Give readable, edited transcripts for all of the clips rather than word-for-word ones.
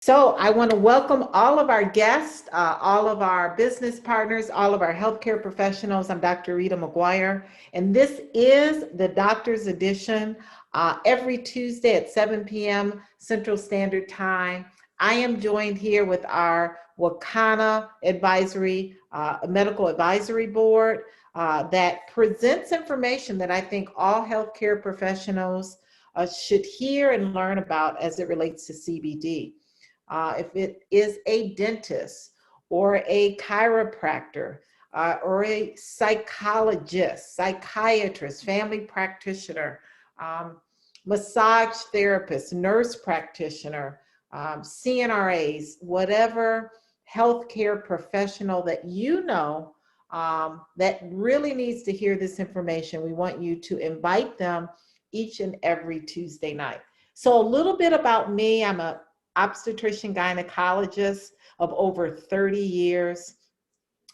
So I want to welcome all of our guests, all of our business partners, all of our healthcare professionals. I'm Dr. Rita McGuire, and this is the Doctor's Edition every Tuesday at 7 p.m. Central Standard Time. I am joined here with our Wakanna Advisory, Medical Advisory Board that presents information that I think all healthcare professionals should hear and learn about as it relates to CBD. If it is a dentist or a chiropractor or a psychologist, psychiatrist, family practitioner, um, massage therapist, nurse practitioner, CNRAs, whatever healthcare professional that you know that really needs to hear this information, we want you to invite them each and every Tuesday night. So a little bit about me. I'm a obstetrician gynecologist of over 30 years.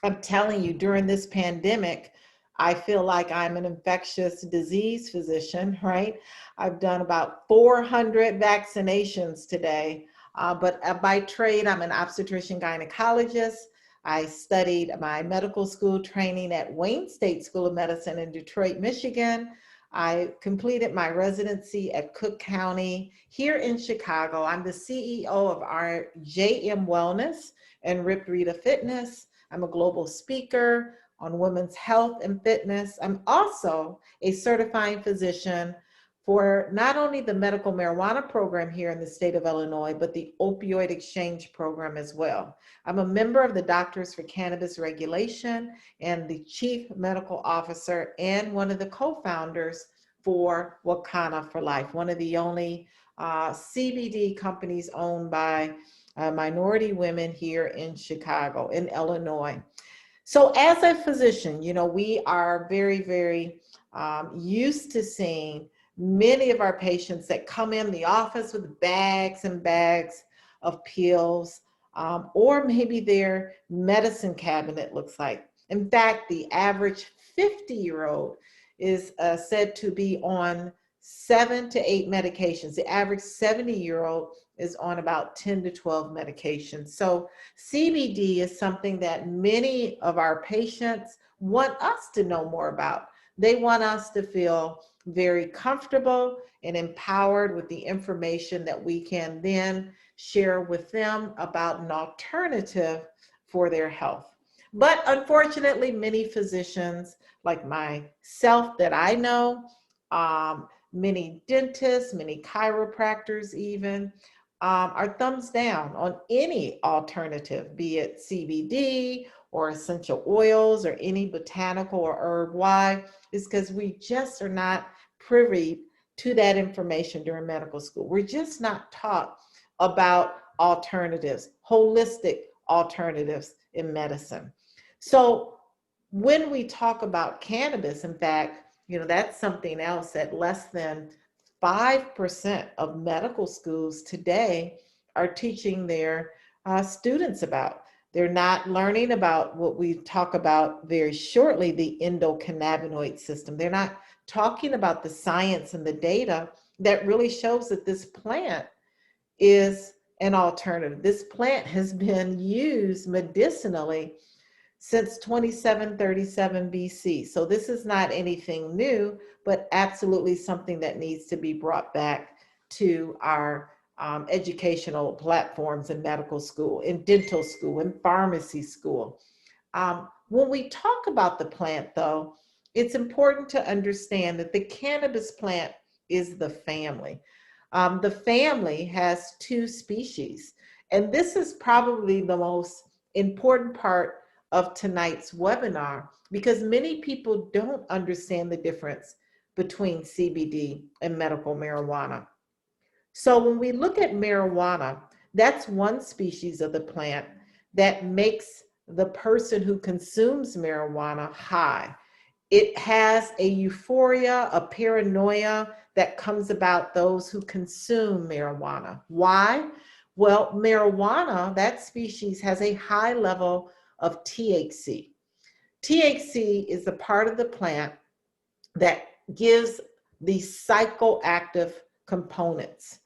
I'm telling you, during this pandemic, I feel like I'm an infectious disease physician, right? I've done about 400 vaccinations today, but by trade, I'm an obstetrician gynecologist. I studied my medical school training at Wayne State School of Medicine in Detroit, Michigan. I completed my residency at Cook County here in Chicago. I'm the CEO of our JM Wellness and Rita Fitness. I'm a global speaker on women's health and fitness. I'm also a certifying physician for not only the medical marijuana program here in the state of Illinois, but the opioid exchange program as well. I'm a member of the Doctors for Cannabis Regulation and the chief medical officer and one of the co-founders for Wakanna for Life, one of the only CBD companies owned by minority women here in Chicago, in Illinois. So as a physician, you know, we are very used to seeing many of our patients that come in the office with bags and bags of pills, or maybe their medicine cabinet looks like. In fact, the average 50-year-old is said to be on 7 to 8 medications. The average 70-year-old is on about 10 to 12 medications. So CBD is something that many of our patients want us to know more about. They want us to feel very comfortable and empowered with the information that we can then share with them about an alternative for their health. But unfortunately, many physicians like myself that I know, many dentists, many chiropractors even, are thumbs down on any alternative, be it CBD or essential oils or any botanical or herb. Why? Is because we just are not privy to that information during medical school. We're just not taught about alternatives, holistic alternatives in medicine. So when we talk about cannabis, in fact, you know, that's something else that less than 5% of medical schools today are teaching their students about. They're not learning about what we talk about very shortly, the endocannabinoid system. They're not talking about the science and the data that really shows that this plant is an alternative. This plant has been used medicinally since 2737 BC. So this is not anything new, but absolutely something that needs to be brought back to our educational platforms in medical school, in dental school, in pharmacy school. When we talk about the plant, though, it's important to understand that the cannabis plant is the family. The family has 2 species, and this is probably the most important part of tonight's webinar because many people don't understand the difference between CBD and medical marijuana. So when we look at marijuana, that's one species of the plant that makes the person who consumes marijuana high. It has a euphoria, a paranoia that comes about those who consume marijuana. Why? Well, marijuana, that species, has a high level of THC. THC is the part of the plant that gives the psychoactive components.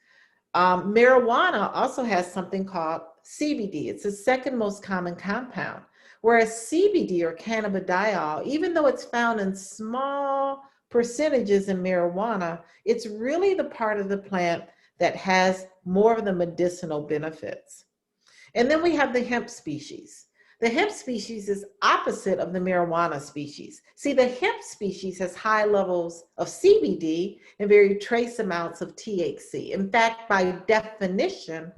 Marijuana also has something called CBD. It's the second most common compound, whereas CBD or cannabidiol, even though it's found in small percentages in marijuana, it's really the part of the plant that has more of the medicinal benefits. And then we have the hemp species. The hemp species is opposite of the marijuana species. See, the hemp species has high levels of CBD and very trace amounts of THC. In fact, by definition,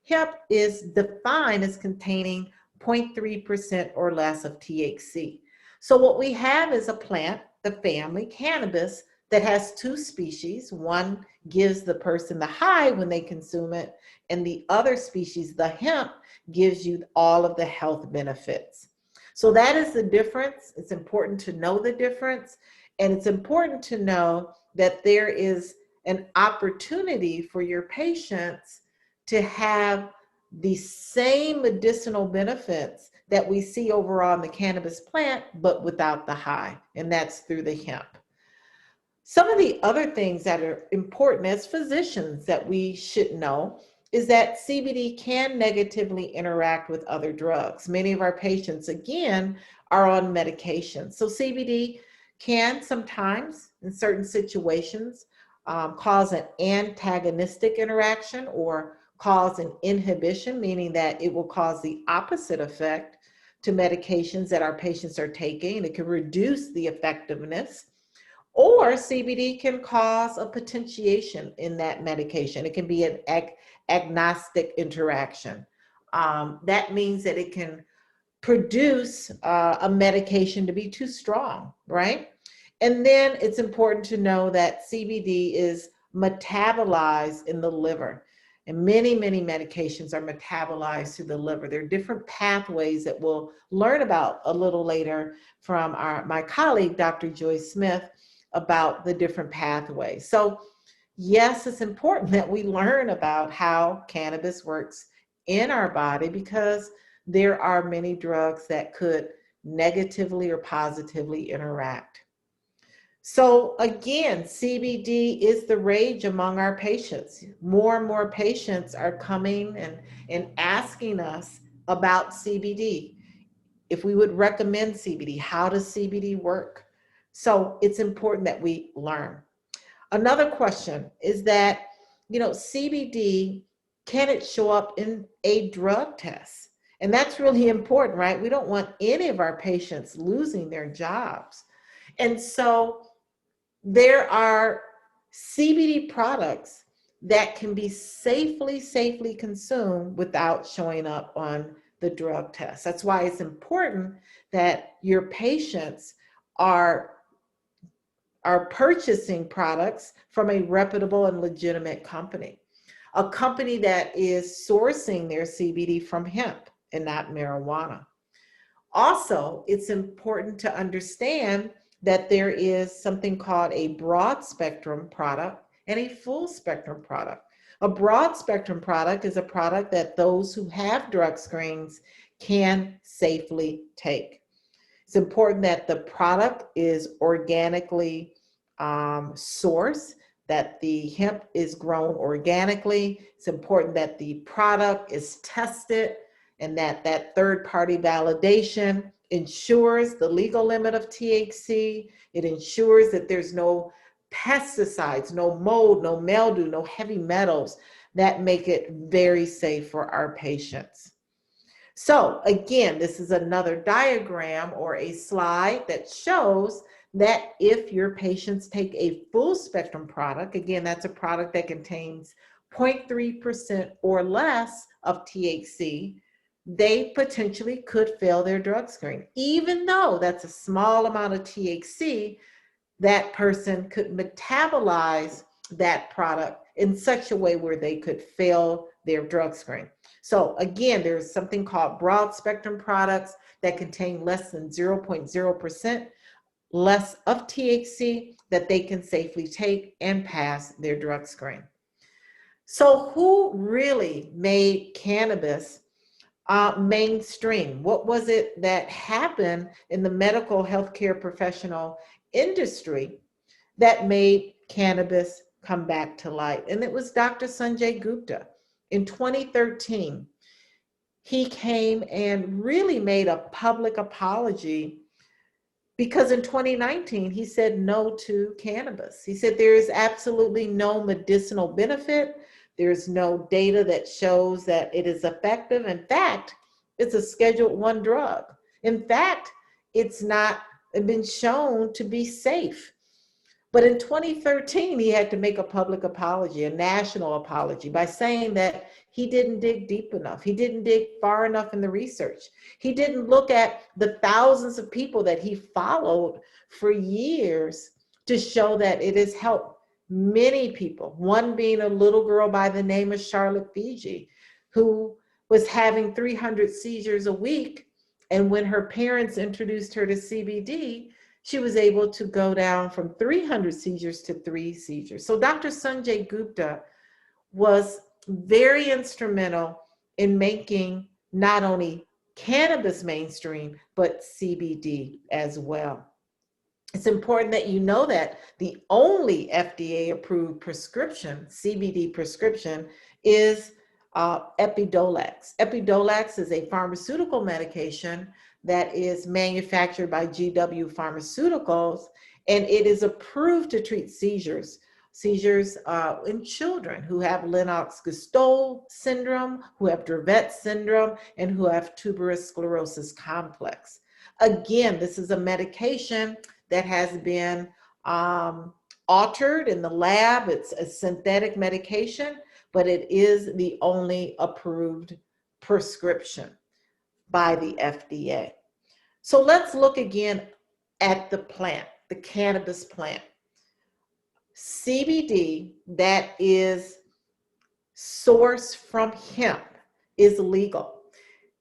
hemp is defined as containing 0.3% or less of THC. So what we have is a plant, the family, cannabis, that has two species. One gives the person the high when they consume it, and the other species, the hemp, gives you all of the health benefits. So that is the difference. It's important to know the difference, and it's important to know that there is an opportunity for your patients to have the same medicinal benefits that we see overall in the cannabis plant, but without the high, and that's through the hemp. Some of the other things that are important as physicians that we should know is that CBD can negatively interact with other drugs. Many of our patients, again, are on medication. So CBD can sometimes, in certain situations, cause an antagonistic interaction or cause an inhibition, meaning that it will cause the opposite effect to medications that our patients are taking. It can reduce the effectiveness. Or CBD can cause a potentiation in that medication. It can be an agnostic interaction. That means that it can produce a medication to be too strong, right? And then it's important to know that CBD is metabolized in the liver. And many, many medications are metabolized through the liver. There are different pathways that we'll learn about a little later from my colleague, Dr. Joy Smith, about the different pathways. So yes, it's important that we learn about how cannabis works in our body, because there are many drugs that could negatively or positively interact. So again, CBD is the rage among our patients. More and more patients are coming and asking us about CBD. If we would recommend CBD, how does CBD work? So it's important that we learn. Another question is that, CBD, can it show up in a drug test? And that's really important, right? We don't want any of our patients losing their jobs. And so there are CBD products that can be safely consumed without showing up on the drug test. That's why it's important that your patients are purchasing products from a reputable and legitimate company, a company that is sourcing their CBD from hemp and not marijuana. Also, it's important to understand that there is something called a broad spectrum product and a full spectrum product. A broad spectrum product is a product that those who have drug screens can safely take. It's important that the product is organically sourced, that the hemp is grown organically. It's important that the product is tested and that third-party validation ensures the legal limit of THC. It ensures that there's no pesticides, no mold, no mildew, no heavy metals that make it very safe for our patients. So again, this is another diagram or a slide that shows that if your patients take a full spectrum product, again, that's a product that contains 0.3% or less of THC, they potentially could fail their drug screen. Even though that's a small amount of THC, that person could metabolize that product in such a way where they could fail their drug screen. So again, there's something called broad spectrum products that contain less than 0.0% less of THC that they can safely take and pass their drug screen. So who really made cannabis mainstream? What was it that happened in the medical healthcare professional industry that made cannabis come back to light. And it was Dr. Sanjay Gupta. In 2013, he came and really made a public apology because in 2019, he said no to cannabis. He said there is absolutely no medicinal benefit. There's no data that shows that it is effective. In fact, it's a Schedule I drug. In fact, it's not been shown to be safe. But in 2013, he had to make a public apology, a national apology, by saying that he didn't dig deep enough. He didn't dig far enough in the research. He didn't look at the thousands of people that he followed for years to show that it has helped many people. One being a little girl by the name of Charlotte Fiji, who was having 300 seizures a week. And when her parents introduced her to CBD, she was able to go down from 300 seizures to 3 seizures. So Dr. Sanjay Gupta was very instrumental in making not only cannabis mainstream, but CBD as well. It's important that you know that the only FDA-approved prescription, CBD prescription, is Epidiolex. Epidiolex is a pharmaceutical medication that is manufactured by GW Pharmaceuticals, and it is approved to treat seizures in children who have Lennox-Gastaut syndrome, who have Dravet syndrome, and who have tuberous sclerosis complex. Again, this is a medication that has been altered in the lab. It's a synthetic medication, but it is the only approved prescription by the FDA. So let's look again at the plant, the cannabis plant. CBD that is sourced from hemp is legal.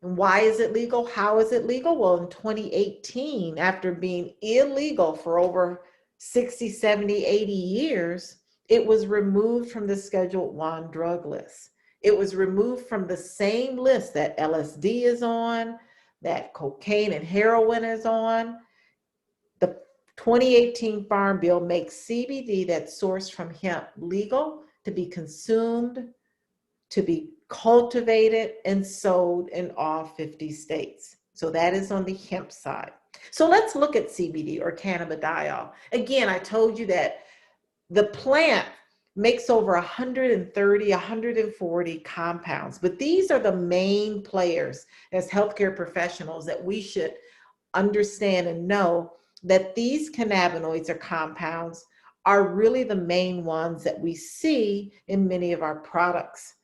And why is it legal? How is it legal? Well, in 2018, after being illegal for over 60, 70, 80 years, it was removed from the Schedule I drug list. It was removed from the same list that LSD is on, that cocaine and heroin is on. The 2018 Farm Bill makes CBD that's sourced from hemp legal to be consumed, to be cultivated and sold in all 50 states. So that is on the hemp side. So let's look at CBD, or cannabidiol. Again, I told you that the plant makes over 130, 140 compounds, but these are the main players as healthcare professionals that we should understand and know that these cannabinoids or compounds are really the main ones that we see in many of our products.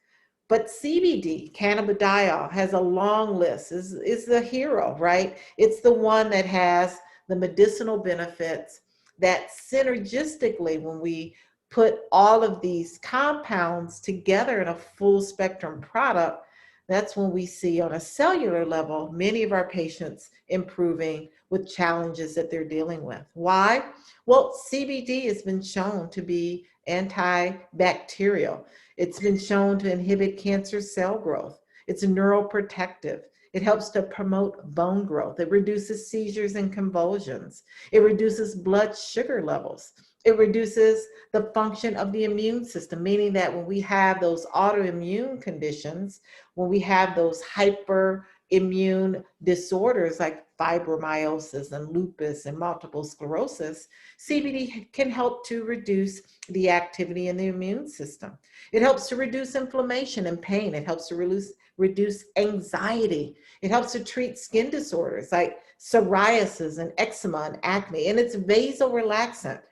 But CBD, cannabidiol, has a long list, is the hero, right? It's the one that has the medicinal benefits that synergistically, when we put all of these compounds together in a full spectrum product, that's when we see on a cellular level, many of our patients improving with challenges that they're dealing with. Why? Well, CBD has been shown to be antibacterial. It's been shown to inhibit cancer cell growth. It's neuroprotective. It helps to promote bone growth. It reduces seizures and convulsions. It reduces blood sugar levels. It reduces the function of the immune system, meaning that when we have those autoimmune conditions, when we have those hyperimmune disorders like fibromyalgia and lupus and multiple sclerosis, CBD can help to reduce the activity in the immune system. It helps to reduce inflammation and pain. It helps to reduce anxiety. It helps to treat skin disorders like psoriasis and eczema and acne, and it's vasorelaxant.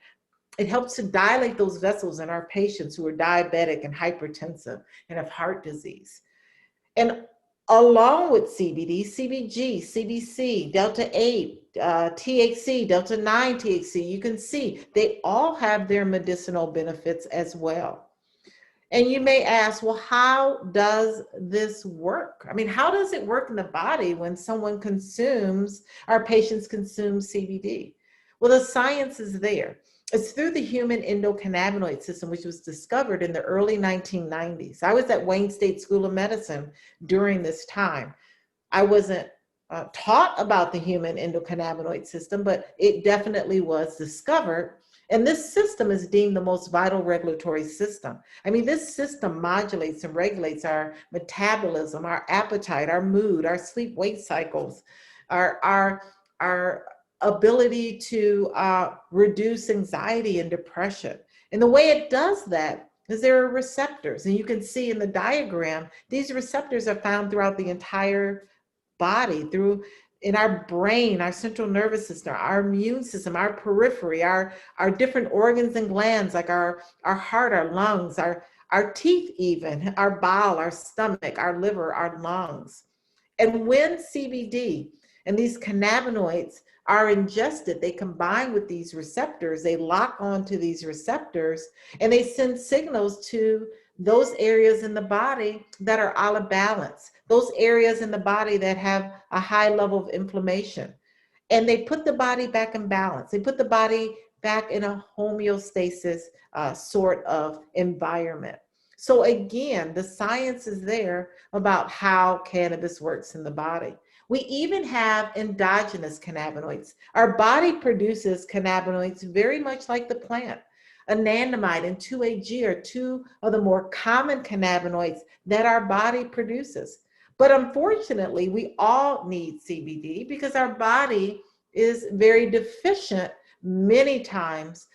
It helps to dilate those vessels in our patients who are diabetic and hypertensive and have heart disease. And along with CBD, CBG, CBC, Delta-8, THC, Delta-9 THC, you can see they all have their medicinal benefits as well. And you may ask, well, how does this work? I mean, how does it work in the body when someone consumes, our patients consume CBD? Well, the science is there. It's through the human endocannabinoid system, which was discovered in the early 1990s. I was at Wayne State School of Medicine during this time. I wasn't taught about the human endocannabinoid system, but it definitely was discovered. And this system is deemed the most vital regulatory system. I mean, this system modulates and regulates our metabolism, our appetite, our mood, our sleep-wake cycles, our ability to reduce anxiety and depression. And the way it does that is there are receptors. And you can see in the diagram, these receptors are found throughout the entire body, in our brain, our central nervous system, our immune system, our periphery, our different organs and glands, like our heart, our lungs, our teeth even, our bowel, our stomach, our liver, our lungs. And when CBD and these cannabinoids are ingested, they combine with these receptors, they lock onto these receptors, and they send signals to those areas in the body that are out of balance, those areas in the body that have a high level of inflammation. And they put the body back in balance. They put the body back in a homeostasis sort of environment. So again, the science is there about how cannabis works in the body. We even have endogenous cannabinoids. Our body produces cannabinoids very much like the plant. Anandamide and 2-AG are two of the more common cannabinoids that our body produces. But unfortunately, we all need CBD because our body is very deficient many times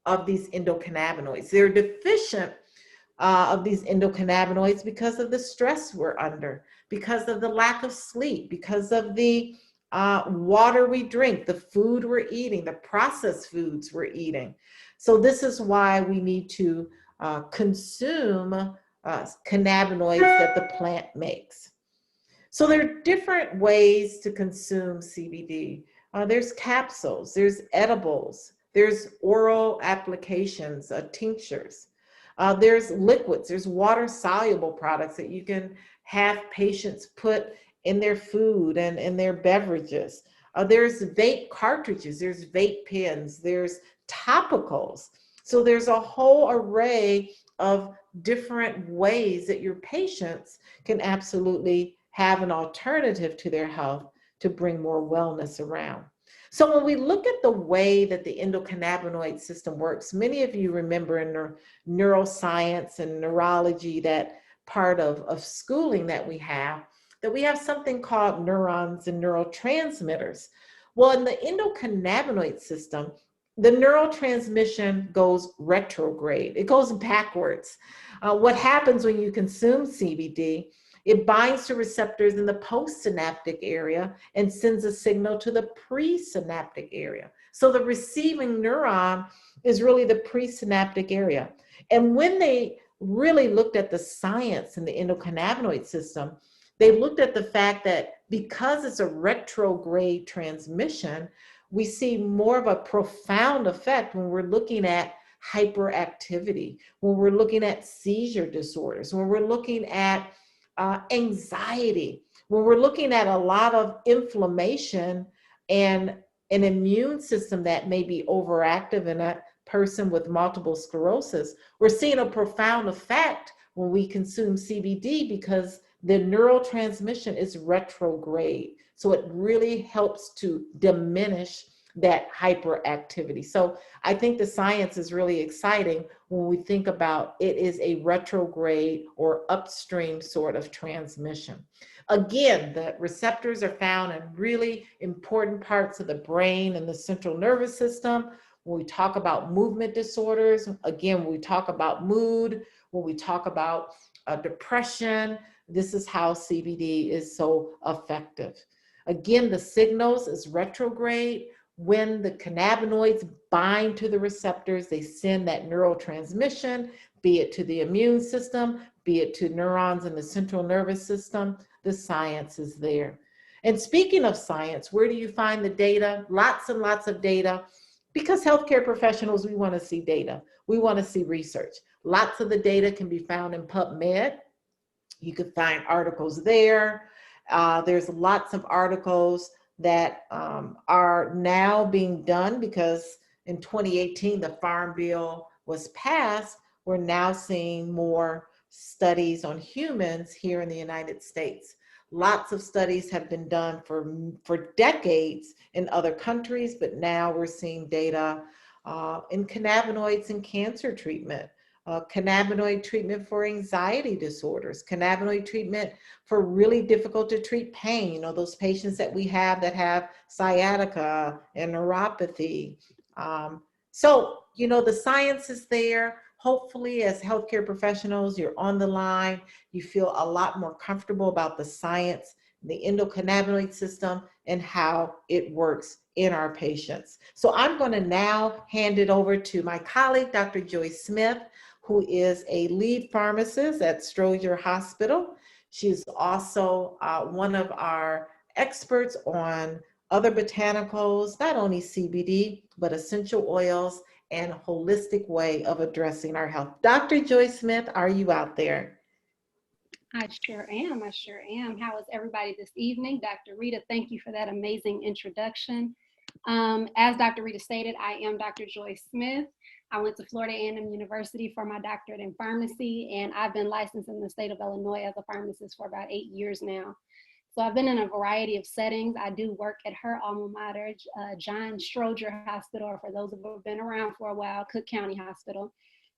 of these endocannabinoids. They're deficient of these endocannabinoids because of the stress we're under, because of the lack of sleep, because of the water we drink, the food we're eating, the processed foods we're eating. So this is why we need to consume cannabinoids that the plant makes. So there are different ways to consume CBD. There's capsules, there's edibles, there's oral applications, tinctures. There's liquids, there's water-soluble products that you can have patients put in their food and in their beverages. There's vape cartridges, there's vape pens, there's topicals. So there's a whole array of different ways that your patients can absolutely have an alternative to their health to bring more wellness around. So when we look at the way that the endocannabinoid system works, many of you remember in neuroscience and neurology, that part of schooling that we have something called neurons and neurotransmitters. Well, in the endocannabinoid system, the neurotransmission goes retrograde. It goes backwards. What happens when you consume CBD? It binds to receptors in the postsynaptic area and sends a signal to the presynaptic area. So the receiving neuron is really the presynaptic area. And when they really looked at the science in the endocannabinoid system, they looked at the fact that because it's a retrograde transmission, we see more of a profound effect when we're looking at hyperactivity, when we're looking at seizure disorders, when we're looking at anxiety, when we're looking at a lot of inflammation and an immune system that may be overactive in a person with multiple sclerosis. We're seeing a profound effect when we consume CBD because the neurotransmission is retrograde. So it really helps to diminish that hyperactivity. So I think the science is really exciting when we think about it is a retrograde or upstream sort of transmission. Again, the receptors are found in really important parts of the brain and the central nervous system. When we talk about movement disorders, again, when we talk about mood, when we talk about depression, this is how CBD is so effective. Again, the signals is retrograde. When the cannabinoids bind to the receptors, they send that neurotransmission, be it to the immune system, be it to neurons in the central nervous system. The science is there. And speaking of science, where do you find the data? Lots and lots of data. Because healthcare professionals, we want to see data. We want to see research. Lots of the data can be found in PubMed. You can find articles there. There's lots of articles that are now being done because in 2018, the Farm Bill was passed. We're now seeing more studies on humans here in the United States. Lots of studies have been done for decades in other countries, but now we're seeing data in cannabinoids in cancer treatment, cannabinoid treatment for anxiety disorders, cannabinoid treatment for really difficult to treat pain, those patients that we have that have sciatica and neuropathy. So, the science is there. Hopefully, as healthcare professionals, you're on the line, you feel a lot more comfortable about the science, the endocannabinoid system, and how it works in our patients. So I'm going to now hand it over to my colleague, Dr. Joyce Smith, who is a lead pharmacist at Stroger Hospital. She's also one of our experts on other botanicals, not only CBD, but essential oils and holistic way of addressing our health. Dr. Joyce Smith, are you out there? I sure am. I sure am. How is everybody this evening? Dr. Rita, thank you for that amazing introduction. As Dr. Rita stated, I am Dr. Joyce Smith. I went to Florida A&M University for my doctorate in pharmacy, and I've been licensed in the state of Illinois as a pharmacist for about 8 years now. So I've been in a variety of settings. I do work at her alma mater, John Stroger Hospital, or for those who have been around for a while, Cook County Hospital.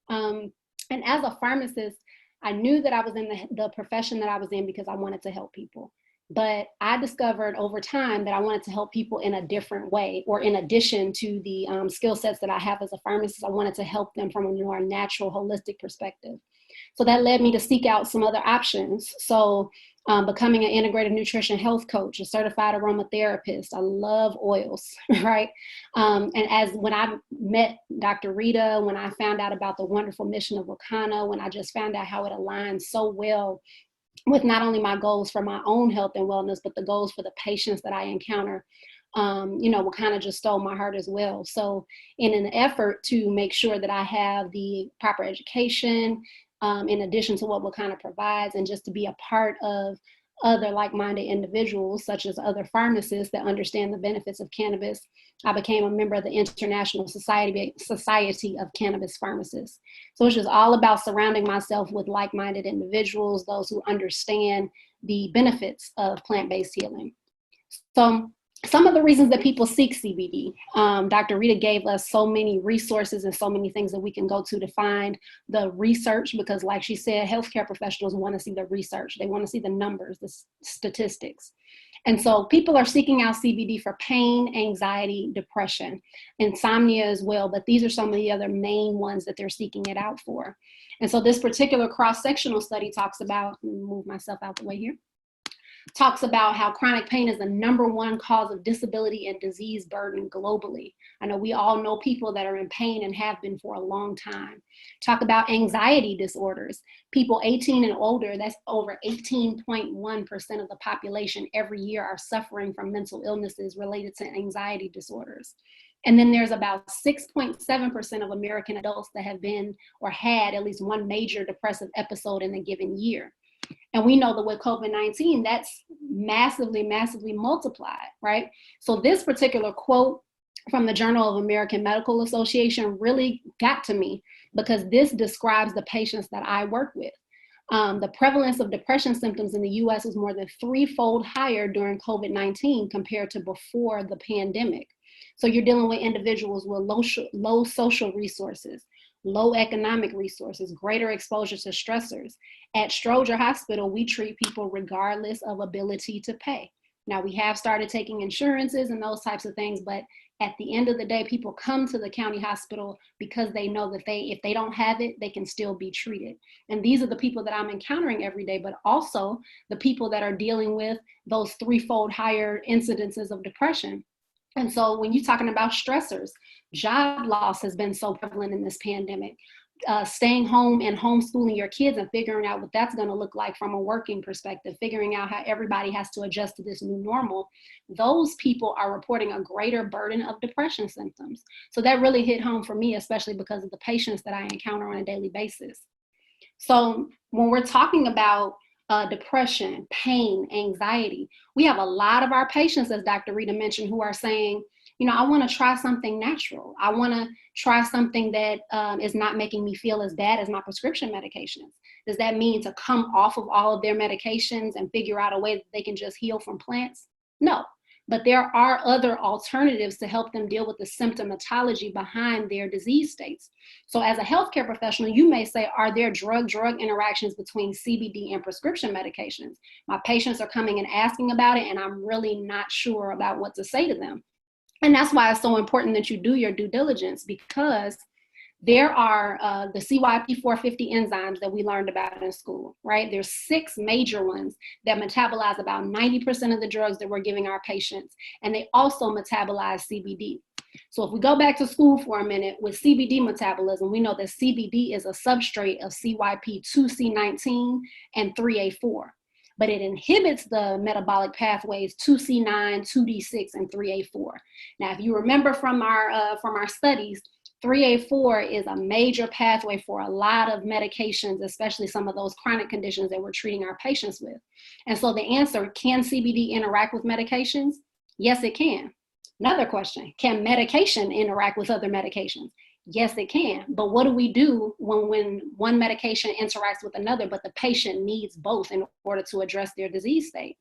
And as a pharmacist, I knew that I was in the profession that I was in because I wanted to help people. But I discovered over time that I wanted to help people in a different way, or in addition to the skill sets that I have as a pharmacist, I wanted to help them from a more natural, holistic perspective. So that led me to seek out some other options. So becoming an integrative nutrition health coach, a certified aromatherapist. I love oils, right? And when I met Dr. Rita, when I found out about the wonderful mission of Wakanna, when I just found out how it aligns so well with not only my goals for my own health and wellness, but the goals for the patients that I encounter, Wakanna just stole my heart as well. So in an effort to make sure that I have the proper education, in addition to what Wakanna provides, and just to be a part of other like-minded individuals, such as other pharmacists that understand the benefits of cannabis, I became a member of the International Society of Cannabis Pharmacists. So it's just all about surrounding myself with like-minded individuals, those who understand the benefits of plant-based healing. So some of the reasons that people seek CBD, Dr. Rita gave us so many resources and so many things that we can go to find the research, because like she said, healthcare professionals want to see the research. They want to see the numbers, the statistics. And so people are seeking out CBD for pain, anxiety, depression, insomnia as well. But these are some of the other main ones that they're seeking it out for. And so this particular cross-sectional study talks about, let me move myself out the way here, talks about how chronic pain is the #1 cause of disability and disease burden globally. I know we all know people that are in pain and have been for a long time. Talk about anxiety disorders. People 18 and older, that's over 18.1% of the population every year, are suffering from mental illnesses related to anxiety disorders. And then there's about 6.7% of American adults that have been or had at least one major depressive episode in a given year. And we know that with COVID-19, that's massively, massively multiplied, right? So this particular quote from the Journal of American Medical Association really got to me, because this describes the patients that I work with. The prevalence of depression symptoms in the US was more than 3-fold higher during COVID-19 compared to before the pandemic. So you're dealing with individuals with low social resources, low economic resources, greater exposure to stressors. At Stroger Hospital, we treat people regardless of ability to pay. Now, we have started taking insurances and those types of things, but at the end of the day, people come to the county hospital because they know that if they don't have it, they can still be treated. And these are the people that I'm encountering every day, but also the people that are dealing with those 3-fold higher incidences of depression. And so when you're talking about stressors, job loss has been so prevalent in this pandemic. Staying home and homeschooling your kids and figuring out what that's going to look like from a working perspective, figuring out how everybody has to adjust to this new normal, those people are reporting a greater burden of depression symptoms. So that really hit home for me, especially because of the patients that I encounter on a daily basis. So when we're talking about depression, pain, anxiety, we have a lot of our patients, as Dr. Rita mentioned, who are saying, I want to try something natural. I want to try something that is not making me feel as bad as my prescription medications. Does that mean to come off of all of their medications and figure out a way that they can just heal from plants? No. but there are other alternatives to help them deal with the symptomatology behind their disease states. So as a healthcare professional, you may say, are there drug-drug interactions between CBD and prescription medications? My patients are coming and asking about it, and I'm really not sure about what to say to them. And that's why it's so important that you do your due diligence, because there are the CYP450 enzymes that we learned about in school, right? There's 6 major ones that metabolize about 90% of the drugs that we're giving our patients, and they also metabolize CBD. So if we go back to school for a minute with CBD metabolism, we know that CBD is a substrate of CYP2C19 and 3A4, but it inhibits the metabolic pathways 2C9, 2D6, and 3A4. Now, if you remember from our studies, 3A4 is a major pathway for a lot of medications, especially some of those chronic conditions that we're treating our patients with. And so the answer, can CBD interact with medications? Yes, it can. Another question, can medication interact with other medications? Yes, it can. But what do we do when one medication interacts with another, but the patient needs both in order to address their disease state?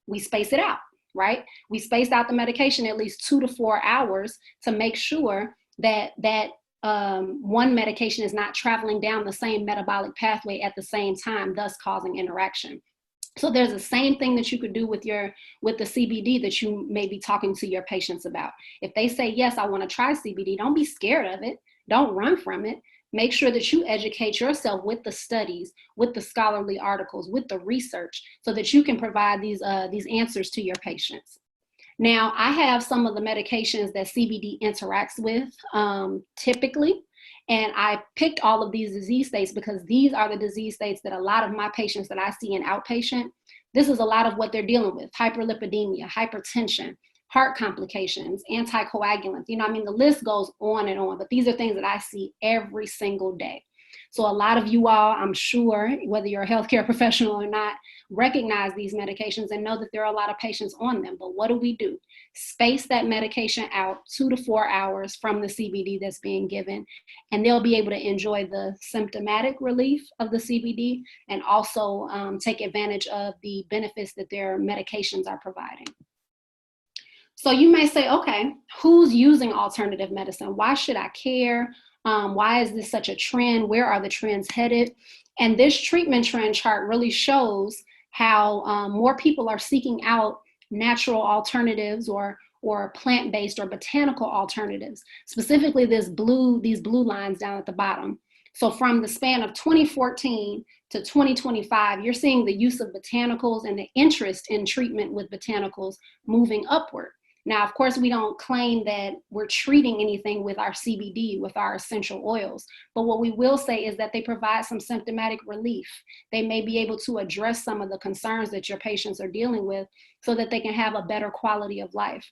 We space it out, right? We space out the medication at least 2 to 4 hours to make sure that one medication is not traveling down the same metabolic pathway at the same time, thus causing interaction. So there's the same thing that you could do with the CBD that you may be talking to your patients about. If they say, yes, I want to try CBD, don't be scared of it. Don't run from it. Make sure that you educate yourself with the studies, with the scholarly articles, with the research, so that you can provide these answers to your patients. Now, I have some of the medications that CBD interacts with typically, and I picked all of these disease states because these are the disease states that a lot of my patients that I see in outpatient, this is a lot of what they're dealing with: hyperlipidemia, hypertension, heart complications, anticoagulants. The list goes on, but these are things that I see every single day. So a lot of you all, I'm sure, whether you're a healthcare professional or not, recognize these medications and know that there are a lot of patients on them. But what do? Space that medication out 2 to 4 hours from the CBD that's being given, and they'll be able to enjoy the symptomatic relief of the CBD and also take advantage of the benefits that their medications are providing. So you may say, okay, who's using alternative medicine? Why should I care? Why is this such a trend? Where are the trends headed? And this treatment trend chart really shows how more people are seeking out natural alternatives or plant-based or botanical alternatives, specifically these blue lines down at the bottom. So from the span of 2014 to 2025, you're seeing the use of botanicals and the interest in treatment with botanicals moving upward. Now, of course, we don't claim that we're treating anything with our CBD, with our essential oils, but what we will say is that they provide some symptomatic relief. They may be able to address some of the concerns that your patients are dealing with so that they can have a better quality of life.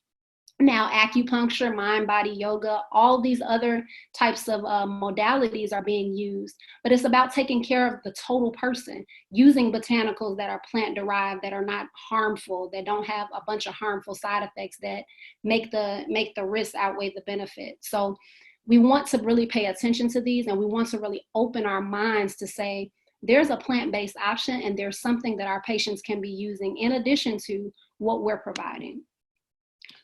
Now, acupuncture, mind, body, yoga, all these other types of modalities are being used, but it's about taking care of the total person, using botanicals that are plant-derived, that are not harmful, that don't have a bunch of harmful side effects that make the risk outweigh the benefit. So we want to really pay attention to these, and we want to really open our minds to say, there's a plant-based option, and there's something that our patients can be using in addition to what we're providing.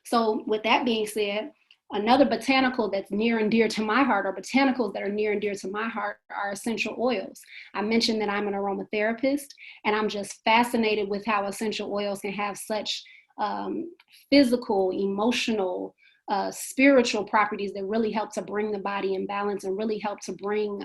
So with that being said, another botanical that's near and dear to my heart, or botanicals that are near and dear to my heart, are essential oils. I mentioned that I'm an aromatherapist, and I'm just fascinated with how essential oils can have such physical, emotional, spiritual properties that really help to bring the body in balance and really help to bring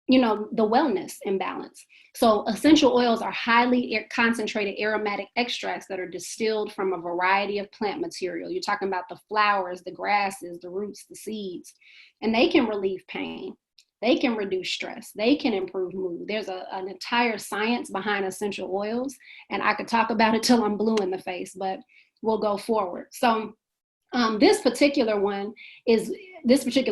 the wellness in balance. So essential oils are highly concentrated aromatic extracts that are distilled from a variety of plant material. You're talking about the flowers, the grasses, the roots, the seeds, and they can relieve pain. They can reduce stress. They can improve mood. There's an entire science behind essential oils, and I could talk about it till I'm blue in the face, but we'll go forward. So this particular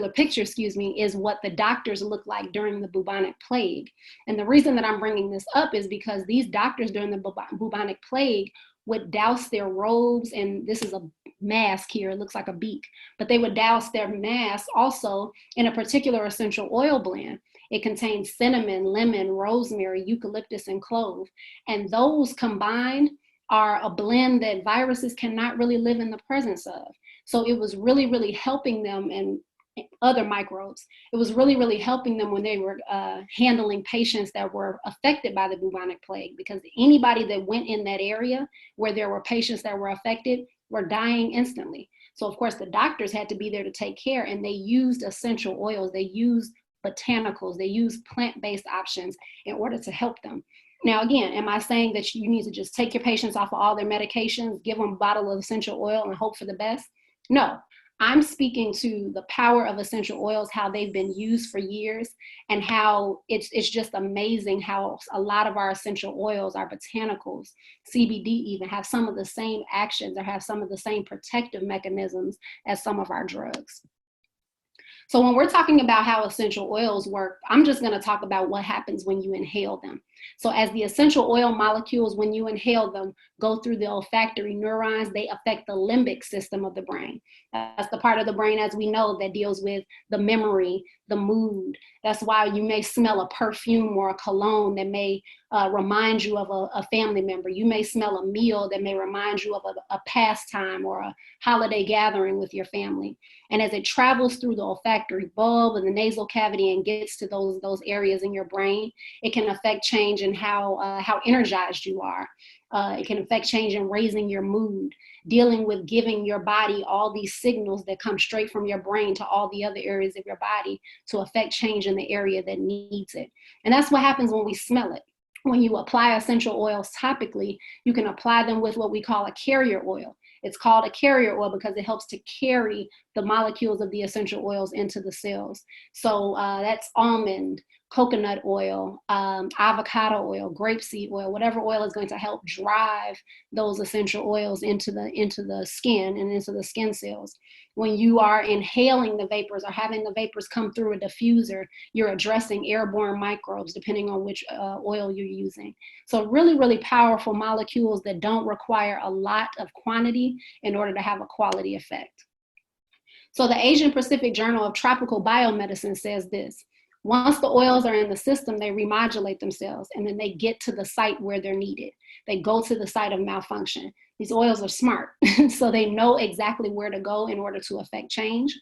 picture, is what the doctors look like during the bubonic plague. And the reason that I'm bringing this up is because these doctors during the bubonic plague would douse their robes, and this is a mask here, it looks like a beak, but they would douse their mask also in a particular essential oil blend. It contains cinnamon, lemon, rosemary, eucalyptus, and clove. And those combined are a blend that viruses cannot really live in the presence of. So it was really, really helping them, and other microbes. It was really, really helping them when they were handling patients that were affected by the bubonic plague, because anybody that went in that area where there were patients that were affected were dying instantly. So of course the doctors had to be there to take care, and they used essential oils, they used botanicals, they used plant-based options in order to help them. Now, again, am I saying that you need to just take your patients off of all their medications, give them a bottle of essential oil and hope for the best? No, I'm speaking to the power of essential oils, how they've been used for years, and how it's just amazing how a lot of our essential oils, our botanicals, CBD even, have some of the same actions or have some of the same protective mechanisms as some of our drugs. So when we're talking about how essential oils work, I'm just going to talk about what happens when you inhale them. So as the essential oil molecules, when you inhale them, go through the olfactory neurons, they affect the limbic system of the brain. That's the part of the brain, as we know, that deals with the memory, the mood. That's why you may smell a perfume or a cologne that may remind you of a family member. You may smell a meal that may remind you of a pastime or a holiday gathering with your family. And as it travels through the olfactory bulb and the nasal cavity and gets to those areas in your brain, it can affect change in how energized you are. It can affect change in raising your mood, dealing with giving your body all these signals that come straight from your brain to all the other areas of your body to affect change in the area that needs it. And that's what happens when we smell it. When you apply essential oils topically, you can apply them with what we call a carrier oil. It's called a carrier oil because it helps to carry the molecules of the essential oils into the cells. So that's almond, coconut oil, avocado oil, grapeseed oil, whatever oil is going to help drive those essential oils into the skin and into the skin cells. When you are inhaling the vapors or having the vapors come through a diffuser, you're addressing airborne microbes depending on which oil you're using. So really, really powerful molecules that don't require a lot of quantity in order to have a quality effect. So the Asian Pacific Journal of Tropical Biomedicine says this: once the oils are in the system, they remodulate themselves, and then they get to the site where they're needed. They go to the site of malfunction. These oils are smart, so they know exactly where to go in order to affect change.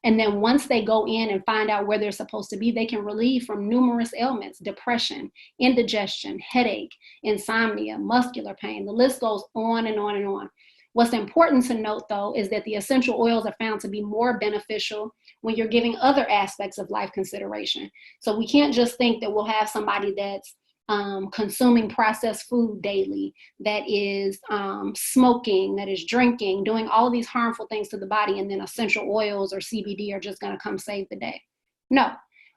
And then once they go in and find out where they're supposed to be, they can relieve from numerous ailments: depression, indigestion, headache, insomnia, muscular pain. The list goes on and on and on. What's important to note, though, is that the essential oils are found to be more beneficial when you're giving other aspects of life consideration. So we can't just think that we'll have somebody that's consuming processed food daily, that is smoking, that is drinking, doing all these harmful things to the body, and then essential oils or CBD are just going to come save the day. No,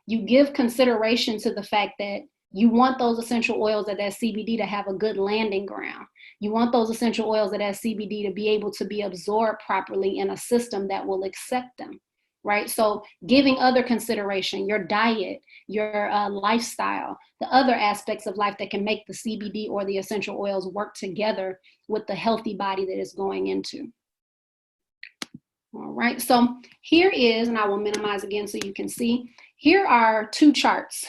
you give consideration to the fact that you want those essential oils of that CBD to have a good landing ground. You want those essential oils of that CBD to be able to be absorbed properly in a system that will accept them, right? So giving other consideration, your diet, your lifestyle, the other aspects of life that can make the CBD or the essential oils work together with the healthy body that it's going into. All right, so here is, and I will minimize again so you can see, here are two charts.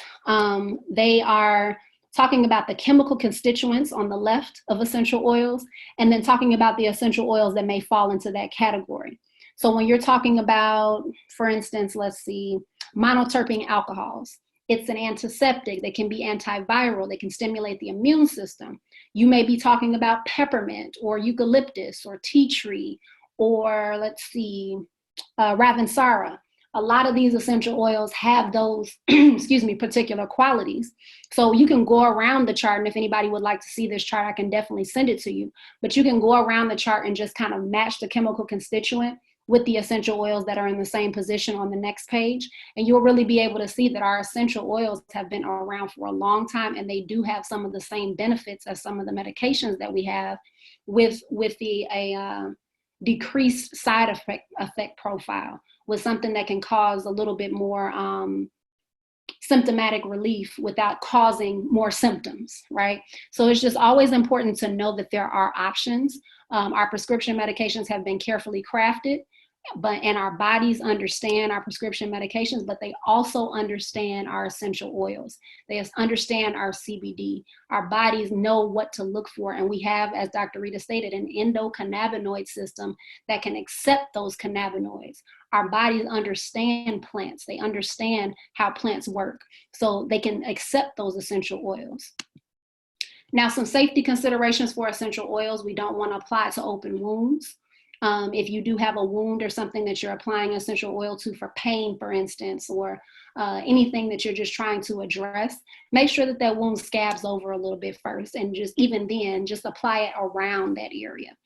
They are talking about the chemical constituents on the left of essential oils, and then talking about the essential oils that may fall into that category. So when you're talking about, for instance, let's see, monoterpene alcohols, it's an antiseptic. They can be antiviral. They can stimulate the immune system. You may be talking about peppermint or eucalyptus or tea tree, or let's see, Ravensara. A lot of these essential oils have those, particular qualities. So you can go around the chart, and if anybody would like to see this chart, I can definitely send it to you. But you can go around the chart and just kind of match the chemical constituent with the essential oils that are in the same position on the next page. And you'll really be able to see that our essential oils have been around for a long time, and they do have some of the same benefits as some of the medications that we have with the decreased side effect profile, with something that can cause a little bit more symptomatic relief without causing more symptoms, right? So it's just always important to know that there are options. Our prescription medications have been carefully crafted. and our bodies understand our prescription medications, but they also understand our essential oils. They understand our CBD. Our bodies know what to look for, and we have, as Dr. Rita stated, an endocannabinoid system that can accept those cannabinoids. Our bodies understand plants. They understand how plants work, so they can accept those essential oils. Now, some safety considerations for essential oils: we don't want to apply to open wounds. If you do have a wound or something that you're applying essential oil to for pain, for instance, or anything that you're just trying to address, make sure that that wound scabs over a little bit first, and just even then, just apply it around that area.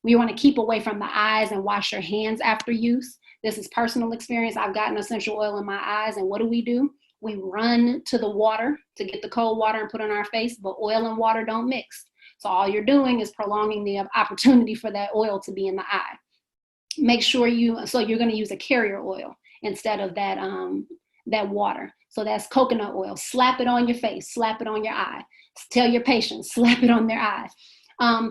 We want to keep away from the eyes and wash your hands after use. This is personal experience. I've gotten essential oil in my eyes, and what do? We run to the water to get the cold water and put it on our face, but oil and water don't mix. So all you're doing is prolonging the opportunity for that oil to be in the eye. Make sure so you're going to use a carrier oil instead of that water. So that's coconut oil. Slap it on your face, slap it on your eye. Tell your patients, slap it on their eye.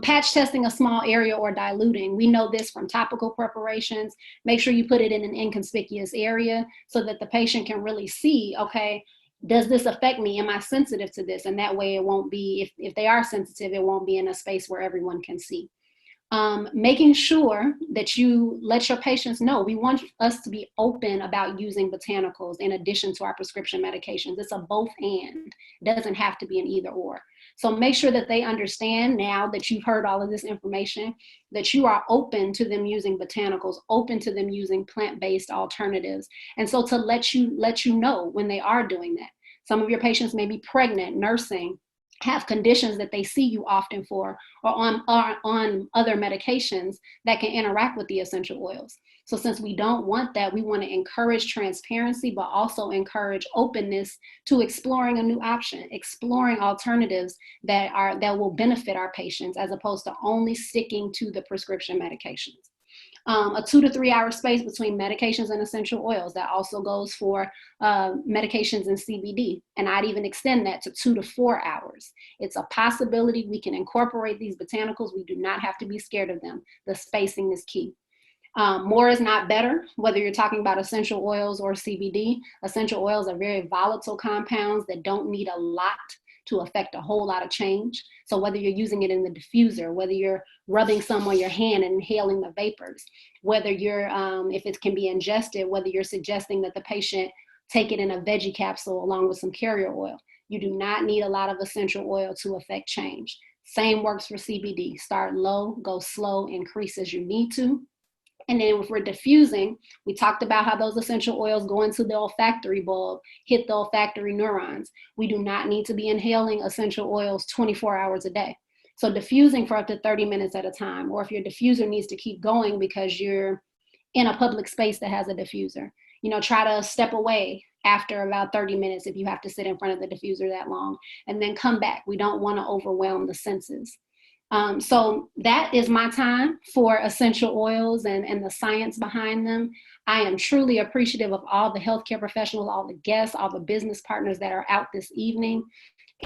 Patch testing a small area or diluting. We know this from topical preparations. Make sure you put it in an inconspicuous area so that the patient can really see, okay, does this affect me? Am I sensitive to this? And that way it won't be, if they are sensitive, it won't be in a space where everyone can see. Making sure that you let your patients know. We want us to be open about using botanicals in addition to our prescription medications. It's a both and. It doesn't have to be an either or. So make sure that they understand, now that you've heard all of this information, that you are open to them using botanicals, open to them using plant-based alternatives. And so to let you know when they are doing that. Some of your patients may be pregnant, nursing, have conditions that they see you often for, or on other medications that can interact with the essential oils. So since we don't want that, we want to encourage transparency, but also encourage openness to exploring a new option, exploring alternatives that will benefit our patients, as opposed to only sticking to the prescription medications. A 2 to 3 hour space between medications and essential oils. That also goes for medications and CBD. And I'd even extend that to 2 to 4 hours. It's a possibility we can incorporate these botanicals. We do not have to be scared of them. The spacing is key. More is not better, whether you're talking about essential oils or CBD. Essential oils are very volatile compounds that don't need a lot to affect a whole lot of change. So whether you're using it in the diffuser, whether you're rubbing some on your hand and inhaling the vapors, whether you're, if it can be ingested, whether you're suggesting that the patient take it in a veggie capsule along with some carrier oil, you do not need a lot of essential oil to affect change. Same works for CBD. Start low, go slow, increase as you need to. And then if we're diffusing, we talked about how those essential oils go into the olfactory bulb, hit the olfactory neurons. We do not need to be inhaling essential oils 24 hours a day. So diffusing for up to 30 minutes at a time, or if your diffuser needs to keep going because you're in a public space that has a diffuser, try to step away after about 30 minutes if you have to sit in front of the diffuser that long, and then come back. We don't want to overwhelm the senses. So that is my time for essential oils and the science behind them. I am truly appreciative of all the healthcare professionals, all the guests, all the business partners that are out this evening.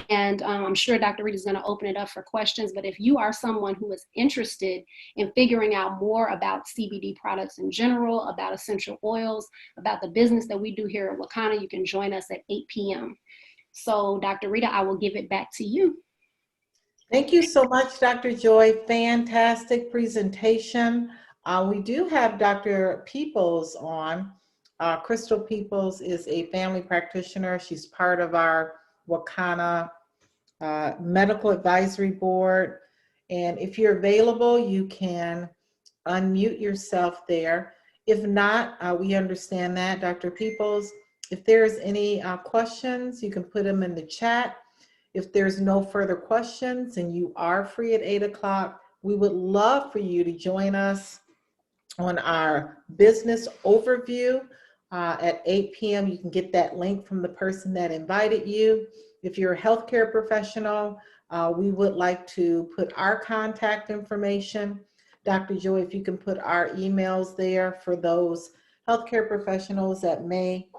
And I'm sure Dr. Rita is going to open it up for questions. But if you are someone who is interested in figuring out more about CBD products in general, about essential oils, about the business that we do here at Wakanna, you can join us at 8 p.m. So Dr. Rita, I will give it back to you. Thank you so much, Dr. Joy. Fantastic presentation. We do have Dr. Peoples on. Crystal Peoples is a family practitioner. She's part of our Wakanna Medical Advisory Board. And if you're available, you can unmute yourself there. If not, we understand that, Dr. Peoples. If there's any questions, you can put them in the chat. If there's no further questions and you are free at 8 o'clock, we would love for you to join us on our business overview at 8 p.m. You can get that link from the person that invited you. If you're a healthcare professional, we would like to put our contact information. Dr. Joy, if you can put our emails there for those healthcare professionals that may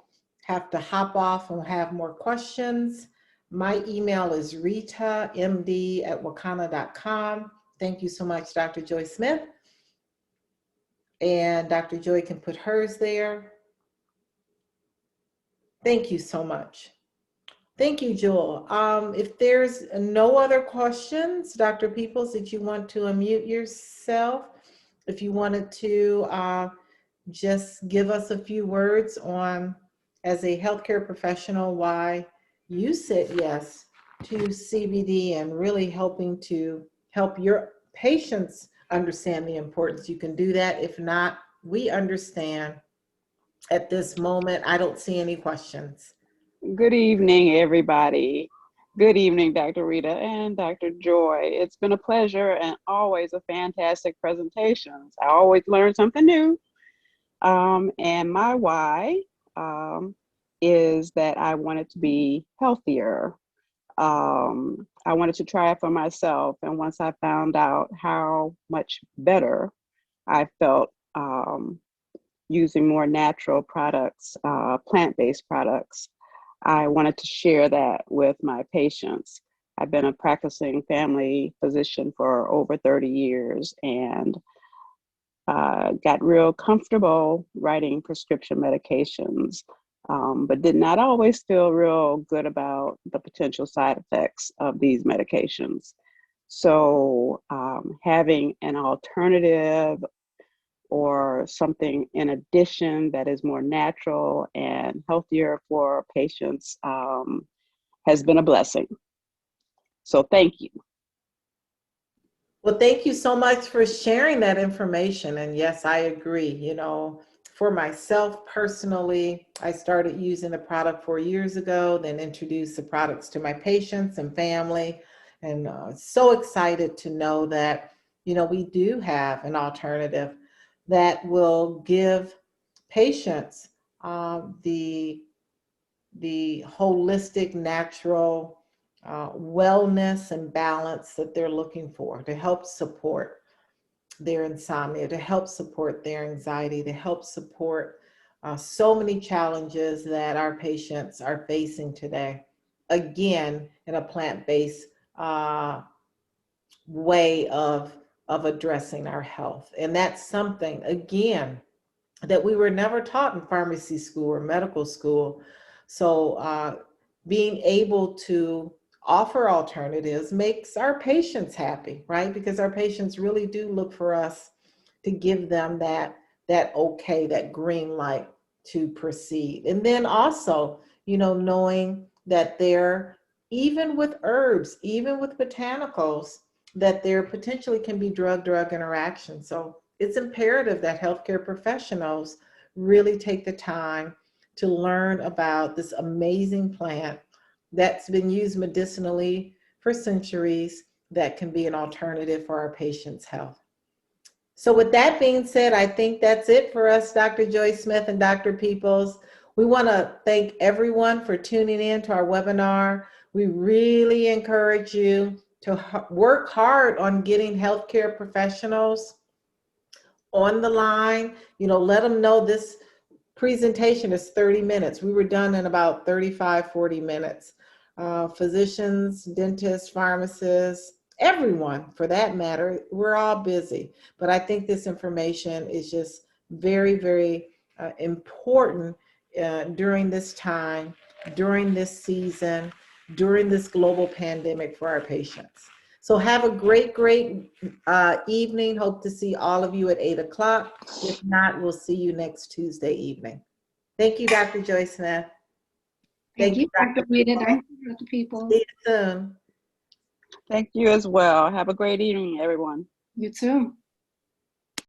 have to hop off and have more questions. My email is ritamd@wakanna.com. Thank you so much, Dr. Joy Smith. and Dr. Joy can put hers there. Thank you so much. Thank you, Joel. If there's no other questions, Dr. Peoples, that you want to unmute yourself, if you wanted to just give us a few words on, as a healthcare professional, why you said yes to CBD and really helping to help your patients understand the importance. You can do that. If not, we understand. At this moment, I don't see any questions. Good evening, everybody. Good evening, Dr. Rita and Dr. Joy. It's been a pleasure and always a fantastic presentations. I always learn something new. And my why is that I wanted to be healthier. I wanted to try it for myself. And once I found out how much better I felt using more natural products, plant-based products, I wanted to share that with my patients. I've been a practicing family physician for over 30 years and got real comfortable writing prescription medications, but did not always feel real good about the potential side effects of these medications. So having an alternative or something in addition that is more natural and healthier for patients has been a blessing. So thank you. Well, thank you so much for sharing that information. And yes, I agree. You know, for myself personally, I started using the product 4 years ago, then introduced the products to my patients and family. And so excited to know that, you know, we do have an alternative that will give patients the holistic, natural wellness and balance that they're looking for to help support their insomnia, to help support their anxiety, to help support so many challenges that our patients are facing today. Again, in a plant-based way of addressing our health. And that's something, again, that we were never taught in pharmacy school or medical school. So being able to offer alternatives makes our patients happy, right? Because our patients really do look for us to give them that okay, that green light to proceed. And then also, you know, knowing that there, even with herbs, even with botanicals, that there potentially can be drug-drug interactions. So it's imperative that healthcare professionals really take the time to learn about this amazing plant that's been used medicinally for centuries that can be an alternative for our patients' health. So with that being said, I think that's it for us, Dr. Joy Smith and Dr. Peoples. We want to thank everyone for tuning in to our webinar. We really encourage you to work hard on getting healthcare professionals on the line. You know, let them know this presentation is 30 minutes. We were done in about 35, 40 minutes. Physicians, dentists, pharmacists, everyone for that matter, we're all busy. But I think this information is just very, very important during this time, during this season, during this global pandemic for our patients. So have a great, great evening. Hope to see all of you at 8 o'clock. If not, we'll see you next Tuesday evening. Thank you, Dr. Joy Smith. Thank you, Dr. Rita. Thank you, Dr. People. See you soon. Thank you as well. Have a great evening, everyone. You too.